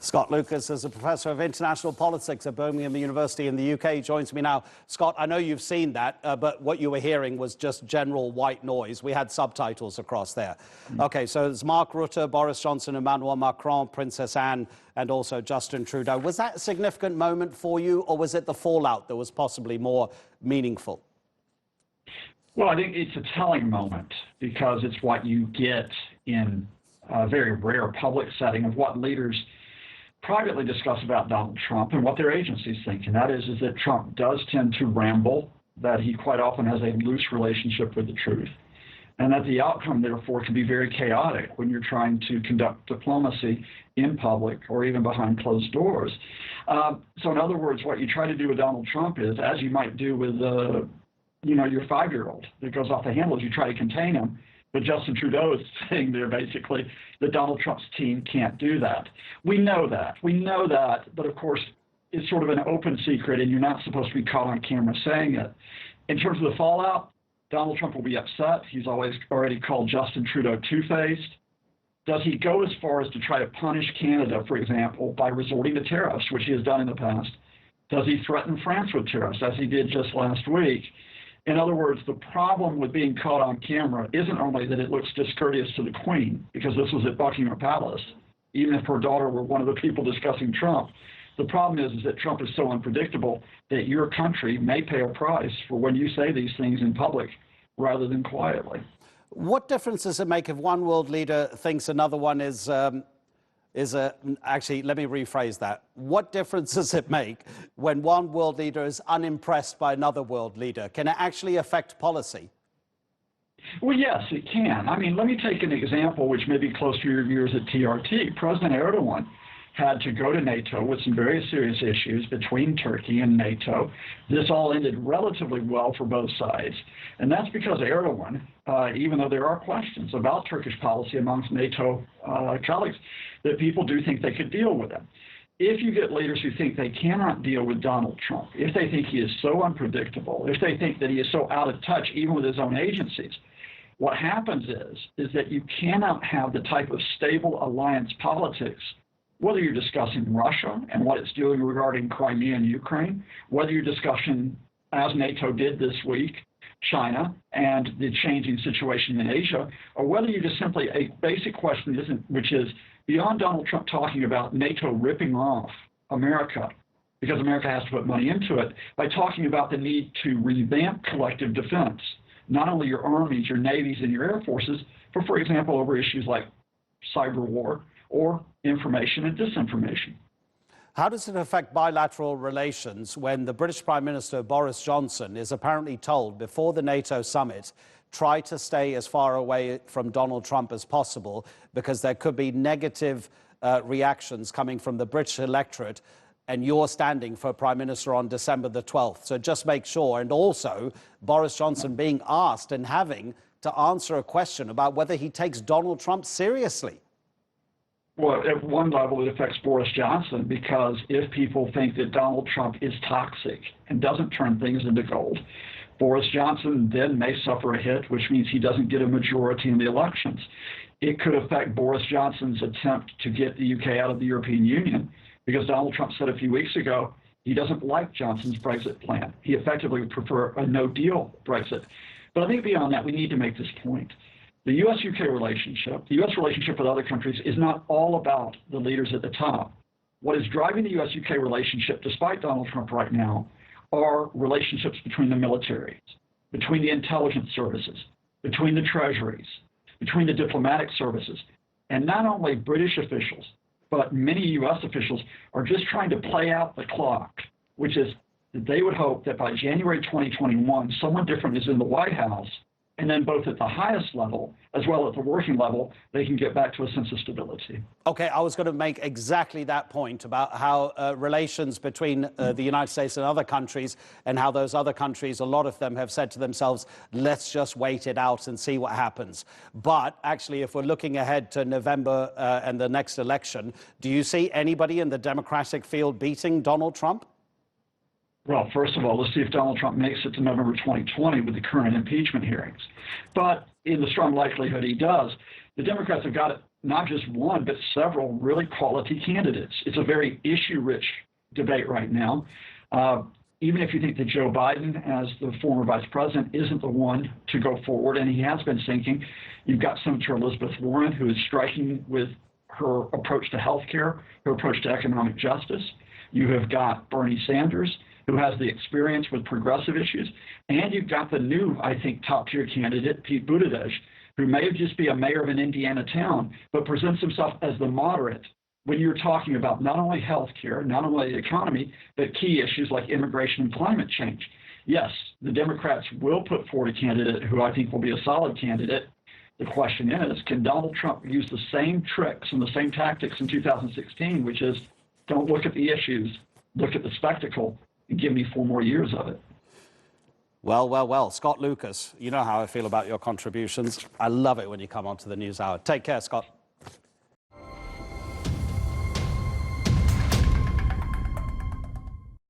Scott Lucas is a professor of international politics at Birmingham University in the UK. He joins me now. Scott, I know you've seen that, but what you were hearing was just general white noise. We had subtitles across there. Okay, so it's Mark Rutte, Boris Johnson, Emmanuel Macron, Princess Anne, and also Justin Trudeau. Was that a significant moment for you, or was it the fallout that was possibly more meaningful? Well, I think it's a telling moment because it's what you get in a very rare public setting of what leaders privately discuss about Donald Trump and what their agencies think. And that is that Trump does tend to ramble, that he quite often has a loose relationship with the truth, and that the outcome, therefore, can be very chaotic when you're trying to conduct diplomacy in public or even behind closed doors. So in other words, what you try to do with Donald Trump is, as you might do with your 5-year-old that goes off the handle, you try to contain him. But Justin Trudeau is saying there basically that Donald Trump's team can't do that. We know that. But of course, it's sort of an open secret, and you're not supposed to be caught on camera saying it. In terms of the fallout, Donald Trump will be upset. He's already called Justin Trudeau two-faced. Does he go as far as to try to punish Canada, for example, by resorting to tariffs, which he has done in the past? Does he threaten France with tariffs, as he did just last week? In other words, the problem with being caught on camera isn't only that it looks discourteous to the Queen, because this was at Buckingham Palace, even if her daughter were one of the people discussing Trump. The problem is that Trump is so unpredictable that your country may pay a price for when you say these things in public rather than quietly. What difference does it make if one world leader thinks another one actually, let me rephrase that. What difference does it make when one world leader is unimpressed by another world leader? Can it actually affect policy? Well, yes, it can. I mean, let me take an example which may be close to your years at TRT. President Erdogan had to go to NATO with some very serious issues between Turkey and NATO. This all ended relatively well for both sides. And that's because Erdogan, even though there are questions about Turkish policy amongst NATO colleagues, that people do think they could deal with him. If you get leaders who think they cannot deal with Donald Trump, if they think he is so unpredictable, if they think that he is so out of touch even with his own agencies, what happens is that you cannot have the type of stable alliance politics, whether you're discussing Russia and what it's doing regarding Crimea and Ukraine, whether you're discussing, as NATO did this week, China and the changing situation in Asia, or whether you just simply, a basic question which is, beyond Donald Trump talking about NATO ripping off America, because America has to put money into it, by talking about the need to revamp collective defense, not only your armies, your navies, and your air forces, but, for example, over issues like cyber war or information and disinformation. How does it affect bilateral relations when the British Prime Minister Boris Johnson is apparently told before the NATO summit, try to stay as far away from Donald Trump as possible because there could be negative reactions coming from the British electorate, and you're standing for Prime Minister on December the 12th. So just make sure. And also Boris Johnson being asked and having to answer a question about whether he takes Donald Trump seriously. Well, at one level, it affects Boris Johnson, because if people think that Donald Trump is toxic and doesn't turn things into gold, Boris Johnson then may suffer a hit, which means he doesn't get a majority in the elections. It could affect Boris Johnson's attempt to get the UK out of the European Union, because Donald Trump said a few weeks ago he doesn't like Johnson's Brexit plan. He effectively would prefer a no-deal Brexit. But I think beyond that, we need to make this point. The U.S.-UK relationship, the U.S. relationship with other countries, is not all about the leaders at the top. What is driving the U.S.-UK relationship, despite Donald Trump right now, are relationships between the militaries, between the intelligence services, between the treasuries, between the diplomatic services. And not only British officials, but many U.S. officials are just trying to play out the clock, which is that they would hope that by January 2021, someone different is in the White House, and then both at the highest level as well as the working level, they can get back to a sense of stability. Okay, I was going to make exactly that point about how relations between the United States and other countries, and how those other countries, a lot of them have said to themselves, let's just wait it out and see what happens. But actually, if we're looking ahead to November and the next election, do you see anybody in the Democratic field beating Donald Trump? Well, first of all, let's see if Donald Trump makes it to November 2020 with the current impeachment hearings. But in the strong likelihood he does, the Democrats have got it not just one, but several really quality candidates. It's a very issue-rich debate right now. Even if you think that Joe Biden, as the former vice president, isn't the one to go forward, and he has been sinking, you've got Senator Elizabeth Warren, who is striking with her approach to health care, her approach to economic justice. You have got Bernie Sanders, who has the experience with progressive issues. And you've got the new, I think, top-tier candidate, Pete Buttigieg, who may just be a mayor of an Indiana town, but presents himself as the moderate when you're talking about not only health care, not only the economy, but key issues like immigration and climate change. Yes, the Democrats will put forward a candidate who I think will be a solid candidate. The question is, can Donald Trump use the same tricks and the same tactics in 2016, which is don't look at the issues, look at the spectacle, and give me 4 more years of it. Well. Scott Lucas, you know how I feel about your contributions. I love it when you come onto the NewsHour. Take care, Scott.